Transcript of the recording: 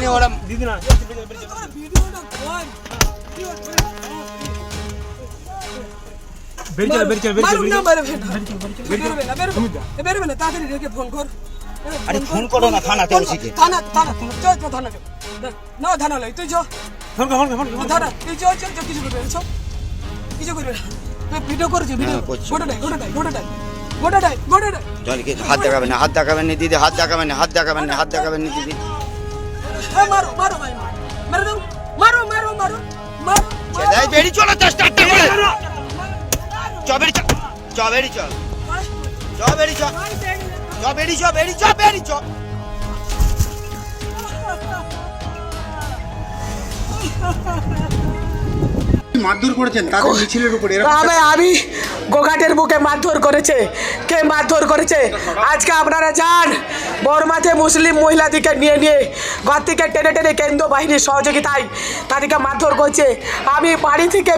নি ওরা দিদি না বেরিয়ে চল বেরোবে না তাড়াতাড়ি রেখে ফোন কর। আরে ফোন করো না থানাতে ওসিকে থানা না থানা লাই তুই চ ফোন থানা তুই চ কিছু করবে না কিছু করবে না ভিডিও করেছে ভিডিও গোটাটাই চল কি হাত দেখাবেন না দিদি হাত দেখাবেন না দিদি মারো ভাই মারো ছেলে বেরিয়ে চলো 10টা করে বেরিয়ে চ মারধর করেছেন কাদের মিছিলের উপরে আমি গোঘাটের বুকে মারধর করেছে কে মারধর করেছে আজকে আপনারা যান বর্মাতে মুসলিম মহিলাদিকে নিয়ে ঘর থেকে টেনে কেন্দ্র বাহিনীর সহযোগিতায় তাদেরকে মারধর করছে আমি বাড়ি থেকে